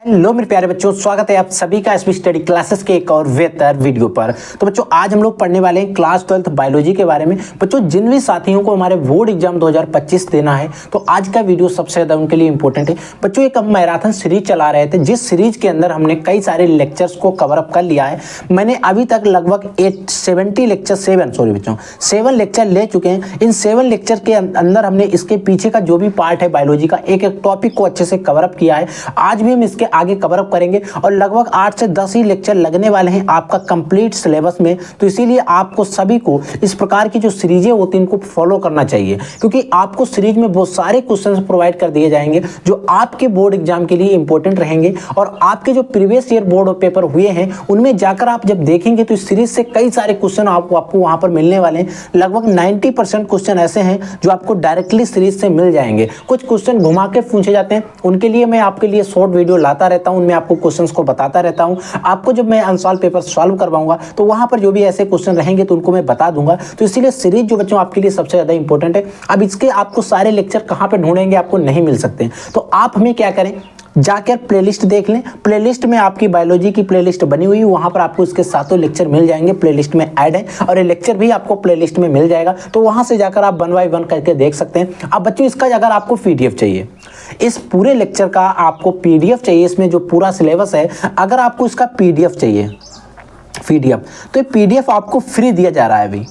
Hello मेरे प्यारे बच्चों, स्वागत है आप सभी का एसबी स्टडी क्लासेस के एक और बेहतर वीडियो पर। तो बच्चों आज हम लोग पढ़ने वाले हैं क्लास 12 बायोलॉजी के बारे में। बच्चों जिन भी साथियों को हमारे बोर्ड एग्जाम 2025 देना है तो आज का वीडियो सबसे ज़्यादा उनके लिए इंपॉर्टेंट है। बच्चों एक हम मैराथन सीरीज चला रहे थे, जिस सीरीज के अंदर हमने कई सारे लेक्चर्स को कवर अप कर लिया है। मैंने अभी तक लगभग 7 लेक्चर ले चुके हैं। इन 7 लेक्चर के अंदर हमने इसके पीछे का जो भी पार्ट है बायोलॉजी का, एक एक टॉपिक को अच्छे से कवर अप किया है। आज भी हम इसके आगे कवर अप करेंगे और लगभग 8 से 10 ही लेक्चर लगने वाले हैं आपका कंप्लीट सिलेबस में। तो इसीलिए आपको सभी को इस प्रकार की जो सीरीजें होती हैं इनको फॉलो करना चाहिए, क्योंकि आपको सीरीज में बहुत सारे क्वेश्चंस प्रोवाइड कर दिए जाएंगे जो आपके बोर्ड एग्जाम के लिए इंपॉर्टेंट रहेंगे। और आपके जो प्रीवियस ईयर बोर्ड पेपर हुए हैं उनमें जाकर आप जब देखेंगे तो इस सीरीज से कई सारे क्वेश्चन आपको वहां पर मिलने वाले हैं। लगभग 90% क्वेश्चन ऐसे हैं जो आपको डायरेक्टली सीरीज से मिल जाएंगे। कुछ क्वेश्चन घुमा के पूछे जाते हैं, उनके लिए मैं आपके लिए शॉर्ट वीडियो लाता रहता हूं, उनमें आपको क्वेश्चंस को बताता रहता हूं। आपको जब मैं अनसॉल्व पेपर सॉल्व करवाऊंगा तो वहां पर जो भी ऐसे क्वेश्चन रहेंगे तो उनको मैं बता दूंगा। तो इसीलिए सीरीज जो बच्चों आपके लिए सबसे ज्यादा इंपॉर्टेंट है। अब इसके आपको सारे लेक्चर कहां पे ढूंढेंगे, आपको नहीं मिल सकते। तो आप हमें क्या करें, जाकर प्लेलिस्ट देख लें। प्लेलिस्ट में आपकी बायोलॉजी की प्लेलिस्ट बनी हुई है, वहां पर आपको इसके सातों लेक्चर मिल जाएंगे, प्लेलिस्ट में ऐड है। और ये लेक्चर भी आपको प्लेलिस्ट में मिल जाएगा, तो वहां से जाकर आप 1 बाय 1 करके देख सकते हैं। अब बच्चों इसका अगर आपको पीडीएफ चाहिए, इस पूरे लेक्चर का आपको पीडीएफ चाहिए, इसमें जो पूरा सिलेबस है, अगर आपको इसका पीडीएफ चाहिए, पीडीएफ तो ये पीडीएफ आपको फ्री दिया जा रहा है। अभी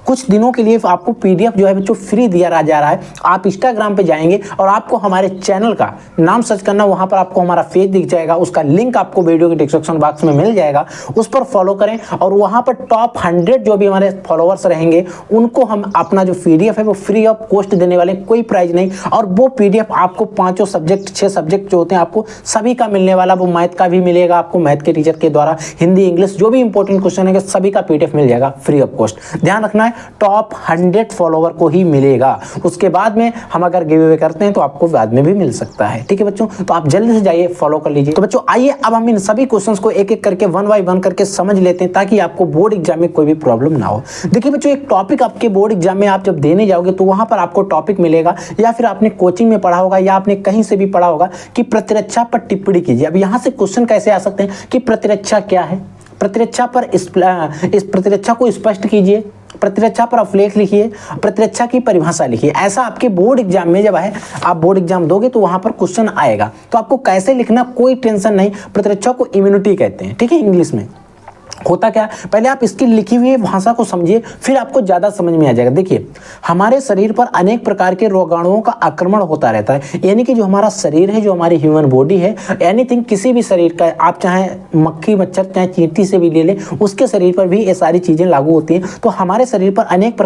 कुछ दिनों के लिए आपको पीडीएफ जो है बच्चों फ्री दिया जा रहा है। आप इंस्टाग्राम पे जाएंगे और आपको हमारे चैनल का नाम सर्च करना, वहां पर आपको हमारा पेज दिख जाएगा, उसका लिंक आपको वीडियो के डिस्क्रिप्शन बॉक्स में मिल जाएगा। उस पर फॉलो करें और वहां पर टॉप 100 जो भी हमारे फॉलोअर्स रहेंगे उनको हम अपना जो पीडीएफ है वो फ्री ऑफ कॉस्ट देने वाले, कोई प्राइस नहीं। और वो पीडीएफ आपको 5 सब्जेक्ट 6 सब्जेक्ट जो होते हैं आपको सभी का मिलने वाला। वो मैथ का भी मिलेगा आपको, मैथ के टीचर के द्वारा, हिंदी इंग्लिश जो भी इंपॉर्टेंट क्वेश्चन है सभी का पीडीएफ मिल जाएगा फ्री ऑफ कॉस्ट। ध्यान रखना है टॉप 100 फॉलोवर को ही मिलेगा। उसके बाद में हम अगर गिव अवे करते हैं तो आपको बाद में भी मिल सकता है। ठीक है बच्चों, तो आप जल्दी से जाइए फॉलो कर लीजिए। तो बच्चों आइए अब हम इन सभी क्वेश्चंस को एक एक करके 1 बाय 1 करके समझ लेते हैं, ताकि आपको बोर्ड एग्जाम में कोई भी प्रॉब्लम ना हो। देखिए बच्चों, एक टॉपिक आपके बोर्ड एग्जाम में आप जब देने जाओगे तो वहां पर आपको टॉपिक मिलेगा, या फिर आपने कोचिंग में पढ़ा होगा या आपने कहीं से भी पढ़ा होगा कि प्रतिरक्षा पर टिप्पणी कीजिए। अब यहां से क्वेश्चन कैसे आ सकते हैं कि प्रतिरक्षा क्या है, प्रतिरक्षा पर इस प्रतिरक्षा को स्पष्ट कीजिए, प्रतिरक्षा पर अवलेख लिखिए, प्रतिरक्षा की परिभाषा लिखिए। ऐसा आपके बोर्ड एग्जाम में जब है, आप बोर्ड एग्जाम दोगे तो वहां पर क्वेश्चन आएगा। तो आपको कैसे लिखना कोई टेंशन नहीं। प्रतिरक्षा को इम्यूनिटी कहते हैं, ठीक है। इंग्लिश में होता क्या, पहले आप इसकी लिखी हुई भाषा को समझिए, फिर आपको ज्यादा समझ में आ जाएगा। देखिए, हमारे शरीर पर अनेक प्रकार के रोगाणुओं का आक्रमण होता रहता है। यानी कि जो हमारा शरीर है, जो हमारी ह्यूमन बॉडी है, एनीथिंग किसी भी शरीर का, आप चाहे मक्खी मच्छर चाहे चींटी से भी ले लें, उसके शरीर पर भी ये सारी चीजें लागू होती हैं। तो हमारे शरीर पर अनेक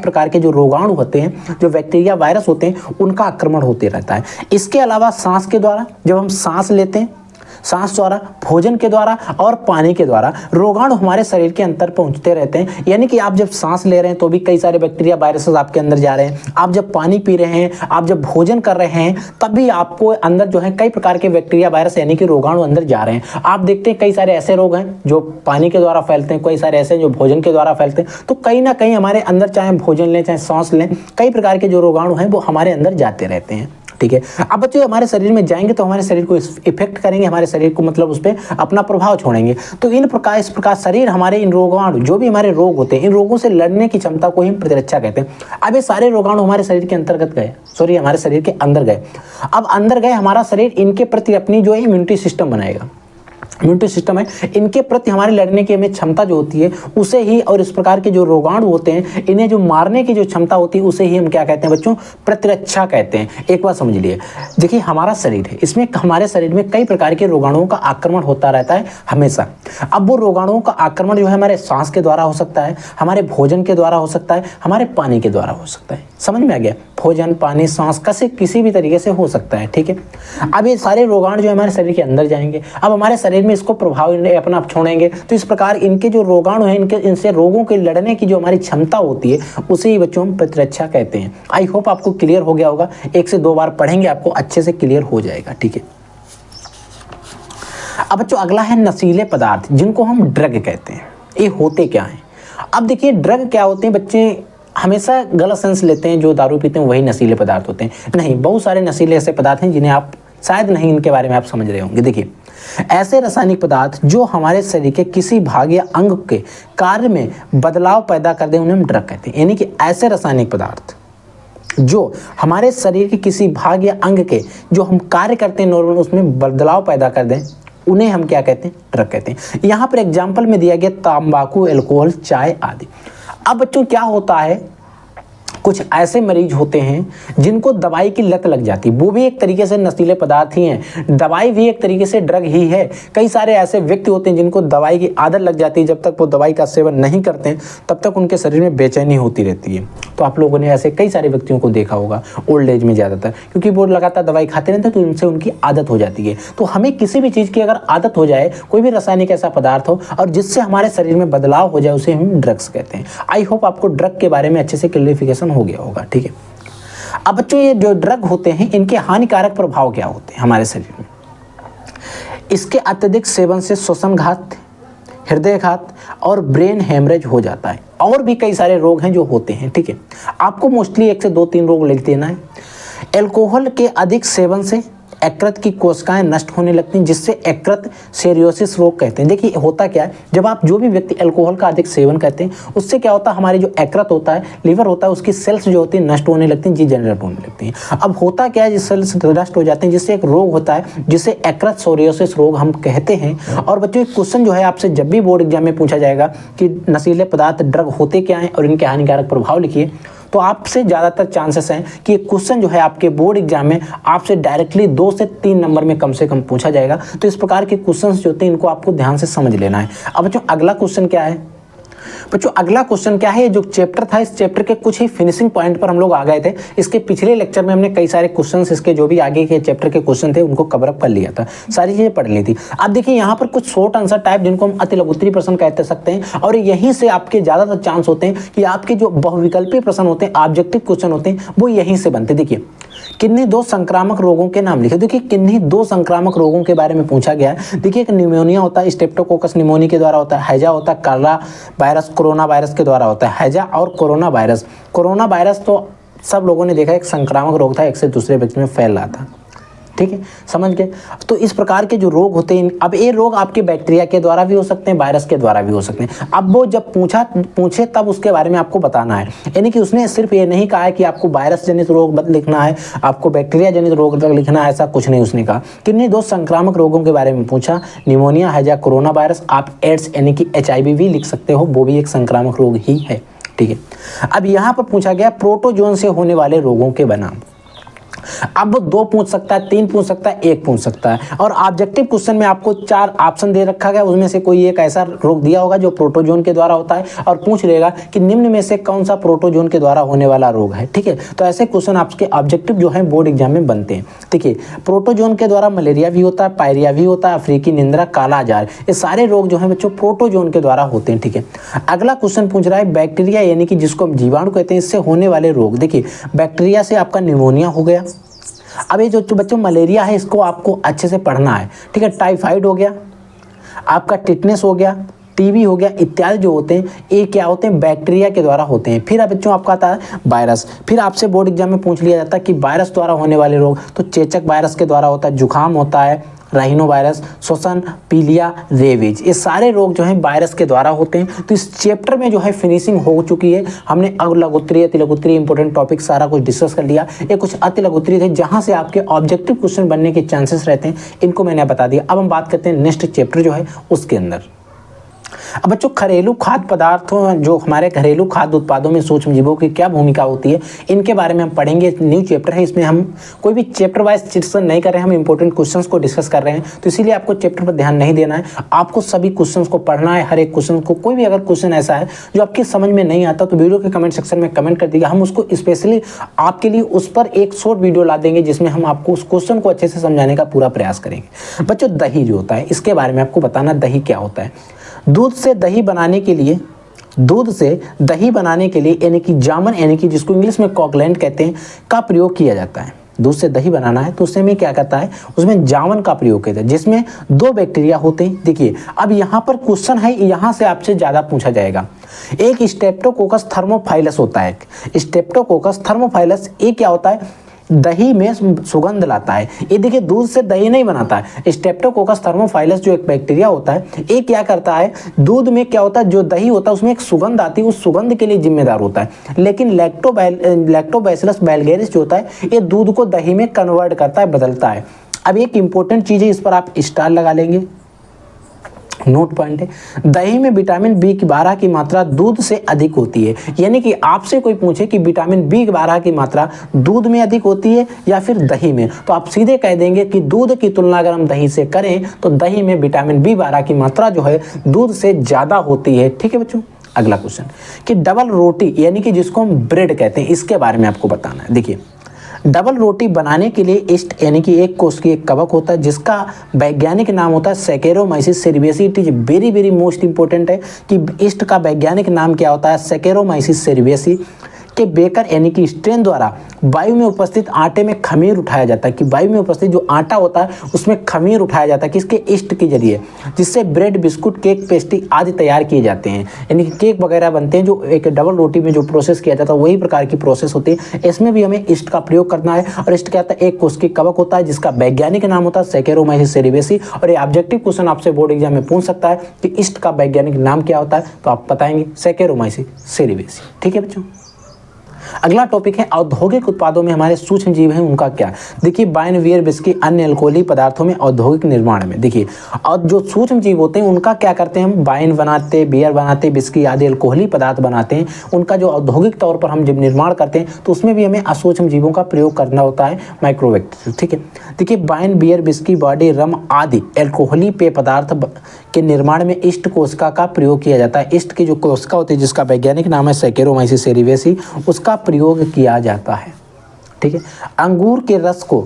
प्रकार के जो रोगाणु होते हैं, जो बैक्टीरिया वायरस होते हैं, उनका आक्रमण होते रहता है। इसके अलावा सांस के द्वारा, जब हम सांस लेते हैं, सांस द्वारा, भोजन के द्वारा और पानी के द्वारा रोगाणु हमारे शरीर के अंदर पहुंचते रहते हैं। यानी कि आप जब सांस ले रहे हैं तो भी कई सारे बैक्टीरिया वायरसेस आपके अंदर जा रहे हैं। आप जब पानी पी रहे हैं, आप जब भोजन कर रहे हैं, तब भी आपको अंदर जो है कई प्रकार के बैक्टीरिया वायरस यानी कि रोगाणु अंदर जा रहे हैं। आप देखते हैं कई सारे ऐसे रोग हैं जो पानी के द्वारा फैलते हैं, कई सारे ऐसे जो भोजन के द्वारा फैलते हैं। तो कहीं ना कहीं हमारे अंदर, चाहे भोजन लें चाहे सांस लें, कई प्रकार के जो रोगाणु हैं वो हमारे अंदर जाते रहते हैं। ठीक है। अब बच्चों हमारे शरीर में जाएंगे तो हमारे शरीर को इफेक्ट करेंगे, हमारे शरीर को मतलब उस पर अपना प्रभाव छोड़ेंगे। तो इस प्रकार शरीर हमारे इन रोगाणु, जो भी हमारे रोग होते हैं, इन रोगों से लड़ने की क्षमता को ही हम प्रतिरक्षा कहते हैं। अब ये सारे रोगाणु हमारे शरीर के अंतर्गत गए, हमारे शरीर के अंदर गए। अब अंदर गए, हमारा शरीर इनके प्रति अपनी जो है इम्यूनिटी सिस्टम बनाएगा। इम्यूनिटी सिस्टम है, इनके प्रति हमारे लड़ने की हमें क्षमता जो होती है उसे ही, और इस प्रकार के जो रोगाणु होते हैं इन्हें जो मारने की जो क्षमता होती है उसे ही हम क्या कहते हैं बच्चों, प्रतिरक्षा कहते हैं। एक बात समझ लिए, देखिए हमारा शरीर है, इसमें हमारे शरीर में कई प्रकार के रोगाणुओं का आक्रमण होता रहता है हमेशा। अब वो रोगाणुओं का आक्रमण जो है हमारे सांस के द्वारा हो सकता है, हमारे भोजन के द्वारा हो सकता है, हमारे पानी के द्वारा हो सकता है। समझ में आ गया, भोजन, पानी, सांस किसी भी तरीके से हो सकता है। ठीक है। अब ये सारे रोगाणु जो हमारे शरीर के अंदर जाएंगे, अब हमारे शरीर में इसको प्रभाव अपना छोड़ेंगे। तो इस प्रकार इनके जो रोगाणु हैं, इनसे रोगों के लड़ने की जो हमारी क्षमता होती है उसे ही बच्चों हम प्रतिरक्षा कहते हैं। आई होप आपको क्लियर हो गया होगा। 1 से 2 बार पढ़ेंगे आपको अच्छे से क्लियर हो जाएगा। ठीक है। अब बच्चों अगला है नशीले पदार्थ, जिनको हम ड्रग कहते हैं। ये होते क्या हैं? अब देखिए ड्रग क्या होते हैं, बच्चे हमेशा गलत सेंस लेते हैं, जो दारू पीते हैं वही नशीले पदार्थ होते हैं। नहीं, बहुत सारे नशीले ऐसे पदार्थ हैं जिन्हें आप शायद नहीं इनके बारे में आप समझ रहे होंगे। देखिए, ऐसे रासायनिक पदार्थ जो हमारे शरीर के किसी भाग या अंग के कार्य में बदलाव पैदा कर दें उन्हें हम ड्रग कहते हैं। यानी कि ऐसे रासायनिक पदार्थ जो हमारे शरीर के किसी भाग या अंग के जो हम कार्य करते हैं नॉर्मल उसमें बदलाव पैदा कर दें उन्हें हम क्या कहते हैं? ड्रग कहते हैं। यहाँ पर एग्जाम्पल में दिया गया तंबाकू, अल्कोहल, चाय आदि। अब बच्चों क्या होता है, कुछ ऐसे मरीज होते हैं जिनको दवाई की लत लग जाती है, वो भी एक तरीके से नशीले पदार्थ ही हैं, दवाई भी एक तरीके से ड्रग ही है। कई सारे ऐसे व्यक्ति होते हैं जिनको दवाई की आदत लग जाती है, जब तक वो दवाई का सेवन नहीं करते हैं तब तक उनके शरीर में बेचैनी होती रहती है। तो आप लोगों ने ऐसे कई सारे व्यक्तियों को देखा होगा ओल्ड एज में ज़्यादातर, क्योंकि वो लगातार दवाई खाते रहते हैं तो उनसे उनकी आदत हो जाती है। तो हमें किसी भी चीज़ की अगर आदत हो जाए, कोई भी रासायनिक ऐसा पदार्थ हो और जिससे हमारे शरीर में बदलाव हो जाए, उसे हम ड्रग्स कहते हैं। आई होप आपको ड्रग के बारे में अच्छे से क्लियरिफिकेशन हो गया होगा। ठीक है, अब बच्चों ये जो ड्रग होते हैं इनके हानिकारक प्रभाव क्या होते हैं हमारे शरीर में? इसके अत्यधिक सेवन से श्वसन घात, हृदयघात और ब्रेन हेमरेज हो जाता है। और भी कई सारे रोग हैं जो होते हैं। ठीक है, आपको मोस्टली 1 से 2-3 रोग लिख देना है। एल्कोहल के अधिक सेवन से यकृत की कोशिकाएं नष्ट होने लगती हैं, जिससे यकृत सीरोसिस रोग कहते हैं। देखिए होता क्या है, जब आप जो भी व्यक्ति अल्कोहल का अधिक सेवन करते हैं उससे क्या होता है, हमारी जो यकृत होता है, लिवर होता है, उसकी सेल्स जो होती है नष्ट होने लगती हैं, डिजेनरेट होने लगती हैं। अब होता क्या है, जिस सेल्स नष्ट हो जाते हैं जिससे एक रोग होता है जिसे यकृत सीरोसिस रोग हम कहते हैं। और बच्चों एक क्वेश्चन जो है आपसे जब भी बोर्ड एग्जाम में पूछा जाएगा कि नशीले पदार्थ ड्रग होते क्या हैं और इनके हानिकारक प्रभाव लिखिए, तो आपसे ज़्यादातर चांसेस हैं कि ये क्वेश्चन जो है आपके बोर्ड एग्जाम में आपसे डायरेक्टली 2 से 3 नंबर में कम से कम पूछा जाएगा। तो इस प्रकार के क्वेश्चंस जो होते हैं इनको आपको ध्यान से समझ लेना है। अब बच्चों अगला क्वेश्चन क्या है? बच्चों अगला क्वेश्चन क्या है, जो चैप्टर था इस चैप्टर के कुछ ही फिनिशिंग पॉइंट पर हम लोग आ गए थे। इसके पिछले लेक्चर में हमने कई सारे क्वेश्चंस, इसके जो भी आगे के चैप्टर के क्वेश्चन थे उनको कवर अप कर लिया था, सारी चीजें पढ़ ली थी। अब देखिए यहाँ पर कुछ शॉर्ट आंसर टाइप जिनको हम अति लघुत्तरीय प्रश्न कहते सकते हैं, और यहीं से आपके ज्यादातर चांस होते हैं कि आपके जो बहुविकल्पीय प्रश्न होते हैं, ऑब्जेक्टिव क्वेश्चन होते हैं, वो यहीं से बनते। देखिए किन्हीं 2 संक्रामक रोगों के नाम लिखे। देखिए किन्हीं 2 संक्रामक रोगों के बारे में पूछा गया है। देखिए एक निमोनिया होता है, स्ट्रेप्टोकोकस निमोनिया के द्वारा होता है, हैजा होता है, काला वायरस कोरोना वायरस के द्वारा होता है। हैजा और कोरोना वायरस तो सब लोगों ने देखा एक संक्रामक रोग था, एक से दूसरे व्यक्ति में फैल रहा था। ठीक है, समझ गए। तो इस प्रकार के जो रोग होते हैं, अब ये रोग आपके बैक्टीरिया के द्वारा भी हो सकते हैं, वायरस के द्वारा भी हो सकते हैं। अब वो जब पूछे तब उसके बारे में आपको बताना है। यानी कि उसने सिर्फ ये नहीं कहा है कि आपको वायरस जनित रोग लिखना है, आपको बैक्टीरिया जनित रोग लिखना है, ऐसा कुछ नहीं उसने कहा। किन्हीं 2 संक्रामक रोगों के बारे में पूछा, निमोनिया, हैजा, कोरोना वायरस। आप एड्स यानी कि HIV भी लिख सकते हो, वो भी एक संक्रामक रोग ही है। ठीक है, अब यहाँ पर पूछा गया प्रोटोजोन से होने वाले रोगों के बनाम। अब वो 2 पूछ सकता है, 3 पूछ सकता है, 1 पूछ सकता है। और ऑब्जेक्टिव क्वेश्चन में आपको 4 ऑप्शन दे रखा गया, उसमें से कोई एक ऐसा रोग दिया होगा जो प्रोटोजोन के द्वारा होता है और पूछ लेगा कि निम्न में से कौन सा प्रोटोजोन के द्वारा होने वाला रोग है। ठीक है, तो ऐसे क्वेश्चन आपके ऑब्जेक्टिव जो है बोर्ड एग्जाम में बनते हैं। देखिए प्रोटोजोन के द्वारा मलेरिया भी होता है, पायरिया भी होता है, अफ्रीकी निंद्रा, काला आजार, ये सारे रोग जो है बच्चों प्रोटोजोन के द्वारा होते हैं। ठीक है, अगला क्वेश्चन पूछ रहा है बैक्टीरिया यानी कि जिसको हम जीवाणु कहते हैं, इससे होने वाले रोग। देखिए बैक्टीरिया से आपका निमोनिया हो गया। अब ये जो बच्चों मलेरिया है इसको आपको अच्छे से पढ़ना है। ठीक है, टाइफाइड हो गया, आपका टिटनेस हो गया, टीबी हो गया, इत्यादि जो होते हैं ये क्या होते हैं, बैक्टीरिया के द्वारा होते हैं। फिर अब बच्चों आपका आता है वायरस। फिर आपसे बोर्ड एग्जाम में पूछ लिया जाता है कि वायरस द्वारा होने वाले रोग, तो चेचक वायरस के द्वारा होता है, जुकाम होता है, राइनो वायरस, श्वसन, पीलिया, रेबीज, ये सारे रोग जो हैं वायरस के द्वारा होते हैं। तो इस चैप्टर में जो है फिनिशिंग हो चुकी है। हमने लघुत्तरीय, अति लघुत्तरीय इंपॉर्टेंट टॉपिक सारा कुछ डिस्कस कर लिया। ये कुछ अति लघुत्तरीय थे जहां से आपके ऑब्जेक्टिव क्वेश्चन बनने के चांसेस रहते हैं, इनको मैंने बता दिया। अब हम बात करते हैं नेक्स्ट चैप्टर जो है उसके अंदर। अब बच्चों घरेलू खाद्य पदार्थों, जो हमारे घरेलू खाद्य उत्पादों में सूक्ष्म जीवों की क्या भूमिका होती है, इनके बारे में हम पढ़ेंगे। न्यू चैप्टर है, इसमें हम कोई भी चैप्टर वाइज डिस्कशन नहीं कर रहे हैं, हम इंपॉर्टेंट क्वेश्चंस को डिस्कस कर रहे हैं। तो इसीलिए आपको चैप्टर पर ध्यान नहीं देना है, आपको सभी क्वेश्चंस को पढ़ना है, हर एक क्वेश्चन को। कोई भी अगर क्वेश्चन ऐसा है जो आपकी समझ में नहीं आता तो वीडियो के कमेंट सेक्शन में कमेंट कर दीजिएगा, हम उसको स्पेशली आपके लिए उस पर एक शॉर्ट वीडियो ला देंगे जिसमें हम आपको उस क्वेश्चन को अच्छे से समझाने का पूरा प्रयास करेंगे। बच्चों दही जो होता है, इसके बारे में आपको बताना, दही क्या होता है। दूध से दही बनाने के लिए यानी कि जामन, यानी कि जिसको इंग्लिश में कॉकलैंड कहते हैं, का प्रयोग किया जाता है। दूध से दही बनाना है तो उसमें क्या करता है, उसमें जामन का प्रयोग करता है, जिसमें 2 बैक्टीरिया होते हैं। देखिए अब यहाँ पर क्वेश्चन है, यहाँ से आपसे ज़्यादा पूछा जाएगा। एक स्ट्रेप्टोकोकस थर्मोफाइलस होता है, स्ट्रेप्टोकोकस थर्मोफाइलस, ये क्या होता है, दही में सुगंध लाता है। ये देखिए दूध से दही नहीं बनाता है। स्ट्रेप्टोकोकस थर्मोफाइलस जो एक बैक्टीरिया होता है, ये क्या करता है, दूध में क्या होता है, जो दही होता है उसमें एक सुगंध आती है, उस सुगंध के लिए जिम्मेदार होता है। लेकिन लैक्टोबैसिलस वैल्गेरिस जो होता है, ये दूध को दही में कन्वर्ट करता है, बदलता है। अब एक इंपॉर्टेंट चीज है, इस पर आप स्टार लगा लेंगे, नोट पॉइंट है, दही में विटामिन B12 की मात्रा दूध से अधिक होती है। यानी कि आपसे कोई पूछे कि विटामिन B12 की मात्रा दूध में अधिक होती है या फिर दही में, तो आप सीधे कह देंगे कि दूध की तुलना अगर हम दही से करें तो दही में विटामिन B12 की मात्रा जो है दूध से ज्यादा होती है। ठीक है बच्चों, अगला क्वेश्चन कि डबल रोटी यानी कि जिसको हम ब्रेड कहते हैं, इसके बारे में आपको बताना है। देखिए डबल रोटी बनाने के लिए ईस्ट यानी कि एक कोष की एक कवक होता है जिसका वैज्ञानिक नाम होता है Saccharomyces cerevisiae. It is very very most important है कि ईस्ट का वैज्ञानिक नाम क्या होता है, सैकेरोमाइसिस सेरिवेसी। के बेकर यानी कि स्ट्रेन द्वारा वायु में उपस्थित आटे में खमीर उठाया जाता है, कि वायु में उपस्थित जो आटा होता है उसमें खमीर उठाया जाता है किसके, ईस्ट के जरिए, जिससे ब्रेड, बिस्कुट, केक, पेस्ट्री आदि तैयार किए जाते हैं। यानी कि केक वगैरह बनते हैं, जो एक डबल रोटी में जो प्रोसेस किया जाता है वही प्रकार की प्रोसेस होती है। इसमें भी हमें ईस्ट का प्रयोग करना है। और ईस्ट क्या होता है, एक कोष की कवक होता है जिसका वैज्ञानिक नाम होता है सैकेरोमाइसिस सेरिवेसी। और ये ऑब्जेक्टिव क्वेश्चन आपसे बोर्ड एग्जाम में पूछ सकता है कि ईस्ट का वैज्ञानिक नाम क्या होता है, तो आप बताएंगे सैकेरोमाइसिस सेरिवेसी। ठीक है बच्चों, अगला टॉपिक है औद्योगिक उत्पादों में हमारे सूक्ष्म जीव हैं उनका क्या। देखिए वाइन, बियर, विस्की, अन्य अल्कोहली पदार्थों में औद्योगिक निर्माण में देखिए, और जो सूक्ष्म जीव होते हैं उनका क्या करते हैं, हम वाइन बनाते, बियर बनाते, विस्की आदि अल्कोहली पदार्थ बनाते हैं, उनका जो औद्योगिक तौर पर हम जब निर्माण करते हैं तो उसमें भी हमें असूक्ष्म जीवों का प्रयोग करना होता है, माइक्रोबैक्टीरिया। ठीक है, देखिए वाइन, बियर, विस्की, बॉडी, रम आदि अल्कोहली पेय पदार्थ के निर्माण में ईस्ट कोशिका का प्रयोग किया जाता है। ईस्ट की जो कोशिका होती है जिसका वैज्ञानिक नाम है सैकेरोमाइसिस सेरिवेसी, उसका प्रयोग किया जाता है। ठीक है, अंगूर के रस को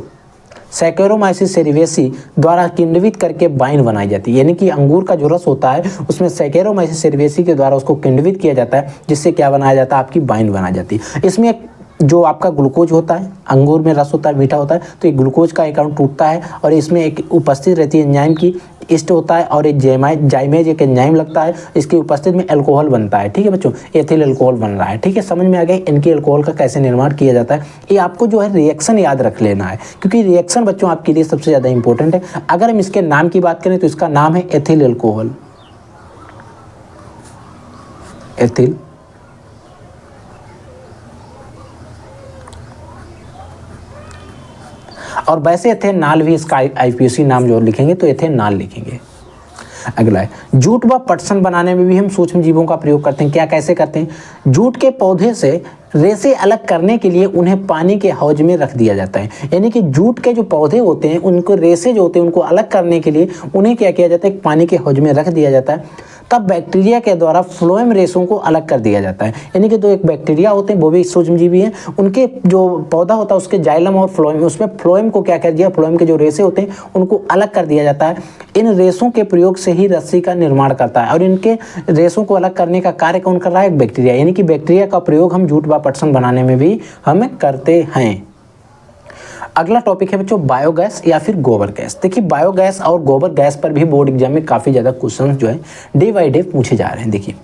सैकेरोमाइसिस सेरिवेसी द्वारा किण्वित करके वाइन बनाई जाती है। यानी कि अंगूर का जो रस होता है उसमें सैकेरोमाइसिस सेरिवेसी के द्वारा उसको किण्वित किया जाता है, जिससे क्या बनाया जाता है, आपकी वाइन बनाई जाती है। इसमें जो आपका ग्लूकोज होता है, अंगूर में रस होता है, मीठा होता है, तो ये ग्लूकोज का एक अणु टूटता है और इसमें एक उपस्थित रहती है एंजाइम की, ईस्ट होता है, और एक जाइमेज एक एंजाइम लगता है, इसकी उपस्थिति में अल्कोहल बनता है। ठीक है बच्चों, एथिल अल्कोहल बन रहा है। ठीक है, समझ में आ गया इनके अल्कोहल का कैसे निर्माण किया जाता है। ये आपको जो है रिएक्शन याद रख लेना है, क्योंकि रिएक्शन बच्चों आपके लिए सबसे ज़्यादा इंपॉर्टेंट है। अगर हम इसके नाम की बात करें तो इसका नाम है एथिल अल्कोहल, एथिल और वैसे एथेनॉल भी इसका आईपीसी नाम जो लिखेंगे तो एथेनॉल लिखेंगे। अगला है जूट व पटसन बनाने में भी हम सूक्ष्म जीवों का प्रयोग करते हैं। क्या कैसे करते हैं, जूट के पौधे से रेशे अलग करने के लिए उन्हें पानी के हौज में रख दिया जाता है। यानी कि जूट के जो पौधे होते हैं उनको रेशे जो होते हैं उनको अलग करने के लिए उन्हें क्या किया जाता है, पानी के हौज में रख दिया जाता है। तब बैक्टीरिया के द्वारा फ्लोएम रेशों को अलग कर दिया जाता है। यानी कि जो एक बैक्टीरिया होते हैं वो भी सूक्ष्मजीवी हैं, उनके जो पौधा होता है उसके जाइलम और फ्लोएम, उसमें फ्लोएम को क्या कर दिया, फ्लोएम के जो रेशे होते हैं उनको अलग कर दिया जाता है। इन रेशों के प्रयोग से ही रस्सी का निर्माण करता है और इनके रेशों को अलग करने का कार्य कौन कर रहा है, बैक्टीरिया। यानी कि बैक्टीरिया का प्रयोग हम जूट व पटसन बनाने में भी हम करते हैं। अगला टॉपिक है बच्चों बायोगैस या फिर गोबर गैस। देखिए बायोगैस और गोबर गैस पर भी बोर्ड एग्जाम में काफ़ी ज़्यादा क्वेश्चन जो है डे बाई डे पूछे जा रहे हैं। देखिए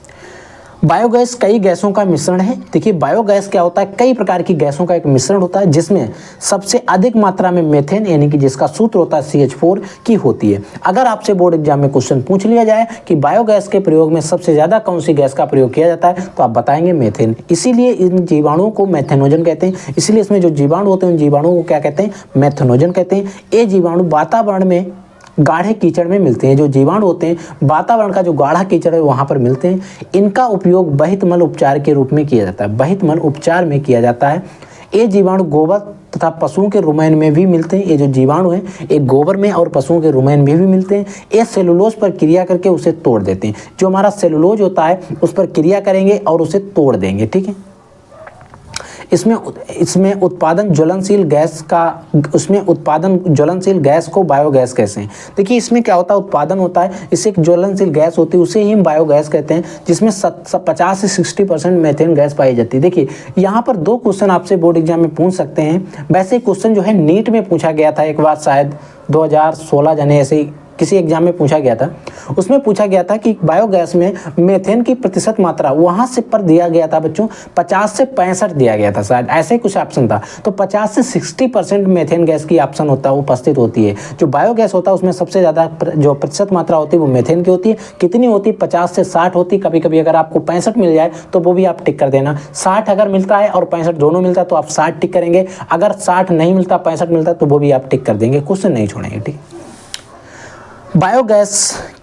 बायोगैस कई गैसों का मिश्रण है। देखिए बायोगैस क्या होता है, कई प्रकार की गैसों का एक मिश्रण होता है जिसमें सबसे अधिक मात्रा में मेथेन यानी कि जिसका सूत्र होता है CH4 की होती है। अगर आपसे बोर्ड एग्जाम में क्वेश्चन पूछ लिया जाए कि बायोगैस के प्रयोग में सबसे ज़्यादा कौन सी गैस का प्रयोग किया जाता है तो आप बताएंगे मेथेन। इसीलिए इन जीवाणुओं को मेथेनोजन कहते हैं। इसीलिए इसमें जो जीवाणु होते हैं उन जीवाणुओं को क्या कहते हैं, मेथेनोजन कहते हैं। ये जीवाणु वातावरण में गाढ़े कीचड़ में मिलते हैं। जो जीवाणु होते हैं वातावरण का जो गाढ़ा कीचड़ है वहाँ पर मिलते हैं। इनका उपयोग बहित मल उपचार के रूप में किया जाता है, बहित मल उपचार में किया जाता है। ये जीवाणु गोबर तथा पशुओं के रुमैन में भी मिलते हैं। ये जो जीवाणु हैं ये गोबर में और पशुओं के रुमैन में भी मिलते हैं। ये सेलुलोज पर क्रिया करके उसे तोड़ देते हैं। जो हमारा सेलुलोज होता है उस पर क्रिया करेंगे और उसे तोड़ देंगे। ठीक है, इसमें उत्पादन ज्वलनशील ज्वलनशील गैस को बायोगैस कहते हैं। देखिए इसमें क्या होता है, उत्पादन होता है, इससे एक ज्वलनशील गैस होती है उसे ही हम बायोगैस कहते हैं, जिसमें 50 से 60% मेथेन गैस पाई जाती है। देखिए यहाँ पर दो क्वेश्चन आपसे बोर्ड एग्जाम में पूछ सकते हैं। वैसे क्वेश्चन जो है नीट में पूछा गया था एक बार, शायद 2016 जाने ऐसे ही किसी एग्जाम में पूछा गया था, उसमें पूछा गया था कि बायोगैस में मेथेन की प्रतिशत मात्रा वहाँ से पर दिया गया था बच्चों 50 से 65 दिया गया था, शायद ऐसे कुछ ऑप्शन था। तो 50 से 60% मेथेन गैस की ऑप्शन होता है, उपस्थित होती है। जो बायोगैस होता है उसमें सबसे ज़्यादा जो प्रतिशत मात्रा होती है वो मेथेन की होती है। कितनी होती है? 50 से 60 होती है। कभी कभी अगर आपको 65 मिल जाए तो वो भी आप टिक कर देना। 60 अगर मिलता है और 65 दोनों मिलता है तो आप 60 टिक करेंगे। अगर 60 नहीं मिलता, 65 मिलता है तो वो भी आप टिक कर देंगे, क्वेश्चन नहीं छोड़ेंगे। ठीक, बायोगैस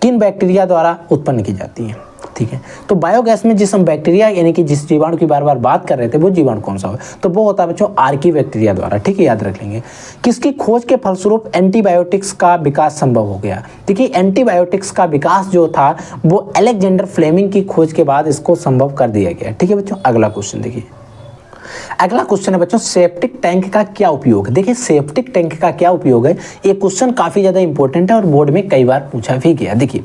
किन बैक्टीरिया द्वारा उत्पन्न की जाती है? ठीक है, तो बायोगैस में जिस हम बैक्टीरिया यानी कि जिस जीवाणु की बार बार बात कर रहे थे वो जीवाणु कौन सा हो? तो वो होता है बच्चों आर्की बैक्टीरिया द्वारा। ठीक है, याद रख लेंगे। किसकी खोज के फलस्वरूप एंटीबायोटिक्स का विकास संभव हो गया? देखिए, एंटीबायोटिक्स का विकास जो था वो अलेक्जेंडर फ्लेमिंग की खोज के बाद इसको संभव कर दिया गया। ठीक है बच्चों, अगला क्वेश्चन देखिए। अगला क्वेश्चन है बच्चों, सेप्टिक टैंक का क्या उपयोग? देखिए, सेप्टिक टैंक का क्या उपयोग है, ये क्वेश्चन काफी ज्यादा इंपॉर्टेंट है और बोर्ड में कई बार पूछा भी गया। देखिए,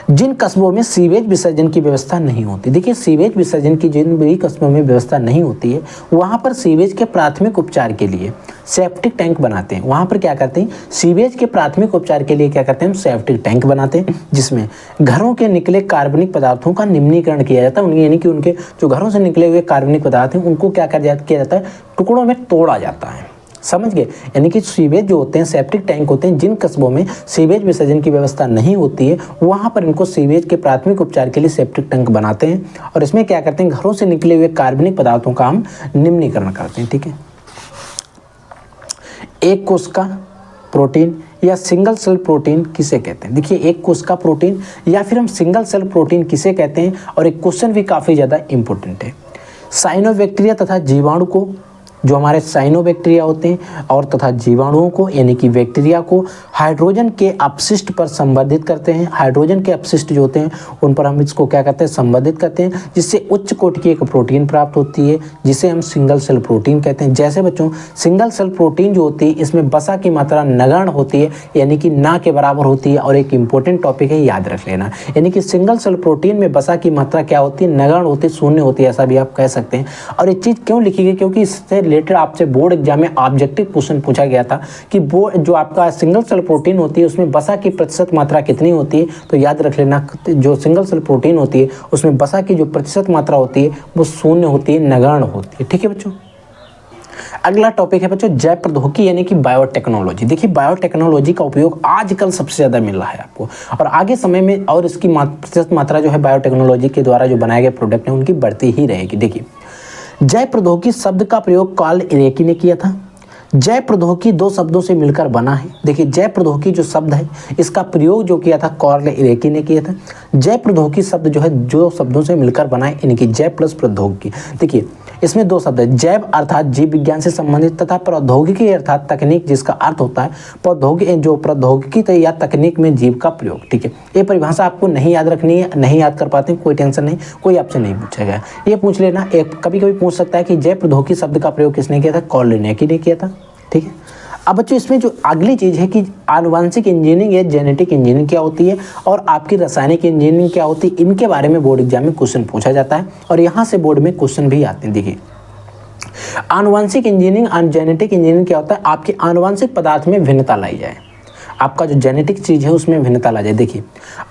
जिन कस्बों में सीवेज विसर्जन की व्यवस्था नहीं होती, देखिए सीवेज विसर्जन की जिन भी कस्बों में व्यवस्था नहीं होती है वहाँ पर सीवेज के प्राथमिक उपचार के लिए सेप्टिक टैंक बनाते हैं। वहाँ पर क्या करते हैं? सीवेज के प्राथमिक उपचार के लिए क्या करते हैं? हम सेप्टिक टैंक बनाते हैं, जिसमें घरों के निकले कार्बनिक पदार्थों का निम्नीकरण किया जाता है। यानी कि उनके जो घरों से निकले हुए कार्बनिक पदार्थ हैं उनको क्या किया जाता है? टुकड़ों में तोड़ा जाता है। समझ गए? यानी कि सीवेज जो होते हैं, सेप्टिक टैंक होते हैं, जिन कस्बों में सीवेज विसर्जन की व्यवस्था नहीं होती है वहाँ पर इनको सीवेज के प्राथमिक उपचार के लिए सेप्टिक टैंक बनाते हैं। और इसमें क्या करते हैं? घरों से निकले हुए कार्बनिक पदार्थों का हम निम्नीकरण करते हैं। ठीक है, एक कोशिका प्रोटीन या सिंगल सेल प्रोटीन किसे कहते हैं? देखिए, एक कोशिका प्रोटीन या फिर हम सिंगल सेल प्रोटीन किसे कहते हैं? और एक क्वेश्चन भी काफ़ी ज़्यादा इंपॉर्टेंट है। साइनोबैक्टीरिया तथा जीवाणु को, जो हमारे साइनोबैक्टीरिया होते हैं और तथा जीवाणुओं को यानी कि बैक्टीरिया को हाइड्रोजन के अपशिष्ट पर संवर्धित करते हैं। हाइड्रोजन के अपशिष्ट जो होते हैं उन पर हम इसको क्या करते हैं? संवर्धित करते हैं, जिससे उच्च कोटि की एक प्रोटीन प्राप्त होती है जिसे हम सिंगल सेल प्रोटीन कहते हैं। जैसे बच्चों, सिंगल सेल प्रोटीन जो होती है इसमें वसा की मात्रा नगण्य होती है, यानी कि ना के बराबर होती है। और एक इंपॉर्टेंट टॉपिक है, याद रख लेना, यानी कि सिंगल सेल प्रोटीन में वसा की मात्रा क्या होती है? नगण्य होती है, शून्य होती है, ऐसा भी आप कह सकते हैं। और ये चीज़ क्यों लिखी गई? क्योंकि इससे रिलेटेड आपसे बोर्ड एग्जाम में ऑब्जेक्टिव क्वेश्चन पूछा गया था कि वो जो आपका सिंगल सेल प्रोटीन होती है उसमें वसा की प्रतिशत मात्रा कितनी होती है? तो याद रख लेना, जो सिंगल सेल प्रोटीन होती है उसमें वसा की जो प्रतिशत मात्रा होती है वो शून्य होती है, नगण्य होती है। ठीक है बच्चों, अगला टॉपिक है बच्चों जैव प्रौद्योगिकी यानी कि बायोटेक्नोलॉजी। देखिए, बायोटेक्नोलॉजी का उपयोग आजकल सबसे ज़्यादा मिल रहा है आपको, और आगे समय में और इसकी प्रतिशत मात्रा जो है बायोटेक्नोलॉजी के द्वारा जो बनाए गए प्रोडक्ट हैं उनकी बढ़ती ही रहेगी। देखिए, जैव प्रौद्योगिकी शब्द का प्रयोग कार्ल इरेकी ने किया था। जैव प्रौद्योगिकी दो शब्दों से मिलकर बना है। देखिए, जैव प्रौद्योगिकी जो शब्द है इसका प्रयोग जो किया था कार्ल इरेकी ने किया था। जैव प्रौद्योगिकी शब्द जो है जो शब्दों से मिलकर बना है, यानी कि जैव प्लस प्रौद्योगिकी। देखिए, इसमें दो शब्द है, जैव अर्थात जीव विज्ञान से संबंधित तथा प्रौद्योगिकी अर्थात तकनीक, जिसका अर्थ होता है प्रौद्योगिकी, जो प्रौद्योगिकी या तकनीक में जीव का प्रयोग। ठीक है, ये परिभाषा आपको नहीं याद रखनी है, नहीं याद कर पाते कोई टेंशन नहीं, कोई आपसे नहीं पूछा गया, ये पूछ लेना। एक कभी कभी पूछ सकता है कि जैव प्रौद्योगिकी शब्द का प्रयोग किसने किया था? कार्ल इरेकी ने किया था। ठीक है, अब बच्चों इसमें जो अगली चीज़ है कि आनुवंशिक इंजीनियरिंग या जेनेटिक इंजीनियरिंग क्या होती है और आपकी रासायनिक इंजीनियरिंग क्या होती है, इनके बारे में बोर्ड एग्जाम में क्वेश्चन पूछा जाता है और यहाँ से बोर्ड में क्वेश्चन भी आते हैं। देखिए, आनुवंशिक इंजीनियरिंग और जेनेटिक इंजीनियरिंग क्या होता है? आपके आनुवंशिक पदार्थ में भिन्नता लाई जाए, आपका जो जेनेटिक चीज़ है उसमें भिन्नता ला जाए। देखिए,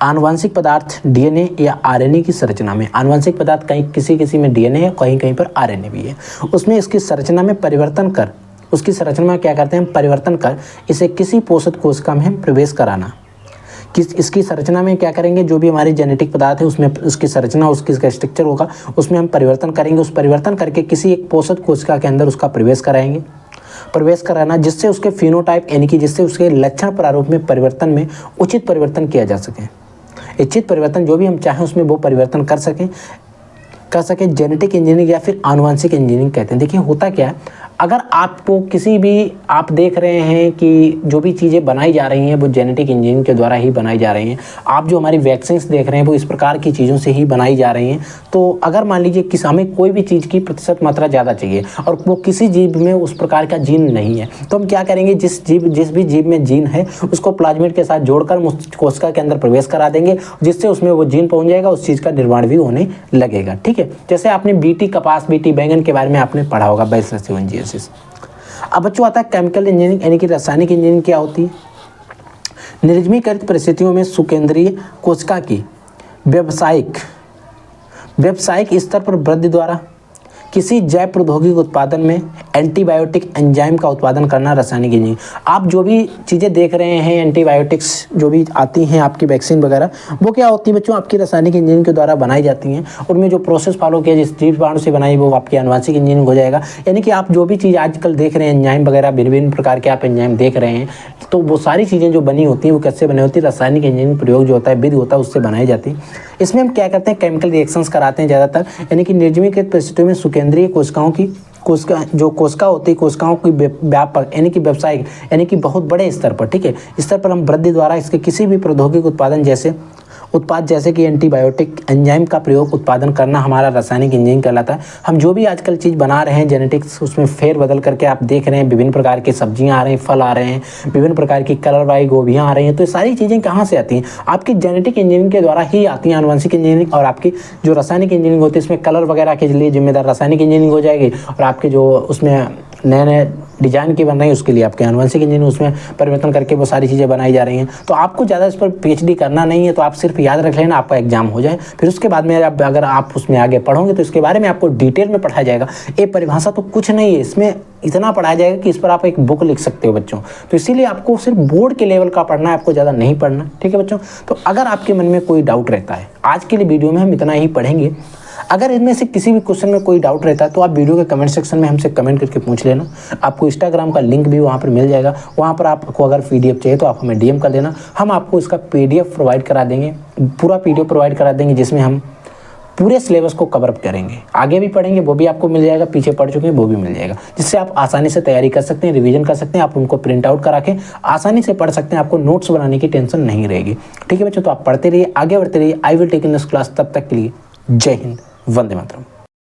आनुवंशिक पदार्थ डीएनए या आरएनए की संरचना में, आनुवंशिक पदार्थ कहीं किसी में डीएनए है, कहीं कहीं पर आरएनए भी है, उसमें इसकी संरचना में परिवर्तन कर, उसकी संरचना में क्या करते हैं? परिवर्तन कर इसे किसी पोषक कोशिका में प्रवेश कराना। इसकी संरचना में क्या करेंगे? जो भी हमारे जेनेटिक पदार्थ है उसमें उसकी संरचना, उसकी स्ट्रक्चर होगा, उसमें हम परिवर्तन करेंगे। उस परिवर्तन करके किसी एक पोषक कोशिका के अंदर उसका प्रवेश कराएंगे, प्रवेश कराना, जिससे उसके फिनोटाइप यानी कि जिससे उसके लक्षण प्रारूप में परिवर्तन में उचित परिवर्तन किया जा सके। इच्छित परिवर्तन जो भी हम चाहें उसमें वो परिवर्तन कर सकें जेनेटिक इंजीनियरिंग या फिर आनुवंशिक इंजीनियरिंग कहते हैं। देखिए, होता क्या है, अगर आपको किसी भी, आप देख रहे हैं कि जो भी चीज़ें बनाई जा रही हैं वो जेनेटिक इंजीनियरिंग के द्वारा ही बनाई जा रही हैं, आप जो हमारी वैक्सीन्स देख रहे हैं वो इस प्रकार की चीज़ों से ही बनाई जा रही हैं। तो अगर मान लीजिए कि हमें कोई भी चीज़ की प्रतिशत मात्रा ज़्यादा चाहिए और वो किसी जीव में उस प्रकार का जीन नहीं है, तो हम क्या करेंगे? जिस भी जीव में जीन है उसको प्लाज्मिड के साथ जोड़कर उस कोशिका के अंदर प्रवेश करा देंगे, जिससे उसमें वो जीन पहुँच जाएगा, उस चीज़ का निर्माण भी होने लगेगा। ठीक है, जैसे आपने बीटी कपास, बीटी बैंगन के बारे में आपने पढ़ा होगा, बैसिलस। अब बच्चों आता है केमिकल इंजीनियरिंग यानी कि रासायनिक इंजीनियरिंग क्या होती है? निर्जमीकृत परिस्थितियों में सुकेंद्रीय कोशिका की व्यावसायिक स्तर पर वृद्धि द्वारा किसी जैव प्रौद्योगिकी उत्पादन में एंटीबायोटिक एंजाइम का उत्पादन करना रासायनिक इंजीनियरिंग। आप जो भी चीज़ें देख रहे हैं एंटीबायोटिक्स जो भी आती हैं आपकी वैक्सीन वगैरह, वो क्या होती है बच्चों, आपकी रासायनिक इंजीनियरिंग के द्वारा बनाई जाती हैं। उनमें जो प्रोसेस फॉलो किया जिस जीवाणु से बनाई वो आपकी आनुवंशिक इंजीनियरिंग हो जाएगा। यानी कि आप जो भी चीज़ आजकल देख रहे हैं एंजाइम वगैरह, भिन्न प्रकार के आप एंजाइम देख रहे हैं, तो वो सारी चीज़ें जो बनी होती हैं वो कैसे बनी होती है, रासायनिक इंजीनियरिंग प्रयोग जो होता है, विधि होता है, उससे बनाई जाती है। इसमें हम क्या करते हैं, केमिकल रिएक्शंस कराते हैं ज़्यादातर। यानी कि निर्जमीकृत परिस्थितियों में सुकेंद्रीय कोशिकाओं की कोशिका होती है, कोशिकाओं की व्यापक यानी कि व्यावसायिक यानी कि बहुत बड़े स्तर पर, ठीक है, स्तर पर हम वृद्धि द्वारा इसके किसी भी प्रौद्योगिक उत्पाद जैसे कि एंटीबायोटिक एंजाइम का प्रयोग उत्पादन करना हमारा रासायनिक इंजीनियरिंग कहलाता है। हम जो भी आजकल चीज़ बना रहे हैं जेनेटिक्स, उसमें फेर बदल करके आप देख रहे हैं, विभिन्न प्रकार की सब्जियां आ रही हैं, फल आ रहे हैं, विभिन्न प्रकार की कलर वाली गोभियां आ रही हैं, तो ये सारी चीज़ें कहाँ से आती हैं, आपकी जेनेटिक इंजीनियरिंग के द्वारा ही आती हैं। आनुवंशिक इंजीनियरिंग और आपकी जो रासायनिक इंजीनियरिंग होती है, इसमें कलर वगैरह के लिए जिम्मेदार रासायनिक इंजीनियरिंग हो जाएगी, और आपके जो उसमें नए नए डिजाइन की बन रही है उसके लिए आपके आनुवंशिक इंजीनियरिंग उसमें परिवर्तन करके वो सारी चीज़ें बनाई जा रही हैं। तो आपको ज़्यादा इस पर पीएचडी करना नहीं है, तो आप सिर्फ याद रख लेना, आपका एग्जाम हो जाए, फिर उसके बाद में अगर आप उसमें आगे पढ़ोगे तो इसके बारे में आपको डिटेल में पढ़ाया जाएगा। ये परिभाषा तो कुछ नहीं है, इसमें इतना पढ़ाया जाएगा कि इस पर आप एक बुक लिख सकते हो बच्चों। तो इसीलिए आपको सिर्फ बोर्ड के लेवल का पढ़ना है, आपको ज़्यादा नहीं पढ़ना, ठीक है बच्चों। तो अगर आपके मन में कोई डाउट रहता है, आज के लिए वीडियो में हम इतना ही पढ़ेंगे। अगर इनमें से किसी भी क्वेश्चन में कोई डाउट रहता है तो आप वीडियो के कमेंट सेक्शन में हमसे कमेंट करके पूछ लेना। आपको इंस्टाग्राम का लिंक भी वहाँ पर मिल जाएगा, वहाँ पर आपको अगर पीडीएफ चाहिए तो आप हमें डीएम कर देना, हम आपको इसका पीडीएफ प्रोवाइड करा देंगे, पूरा पीडीएफ प्रोवाइड करा देंगे, जिसमें हम पूरे सिलेबस को कवर अप करेंगे। आगे भी पढ़ेंगे वो भी आपको मिल जाएगा, पीछे पढ़ चुके हैं वो भी मिल जाएगा, जिससे आप आसानी से तैयारी कर सकते हैं, रिवीजन कर सकते हैं, आप उनको प्रिंट आउट करा के आसानी से पढ़ सकते हैं, आपको नोट्स बनाने की टेंशन नहीं रहेगी, ठीक है बच्चों। तो आप पढ़ते रहिए, आगे बढ़ते रहिए। I will take in this class. तब तक के लिए जय हिंद, वंदे मातरम।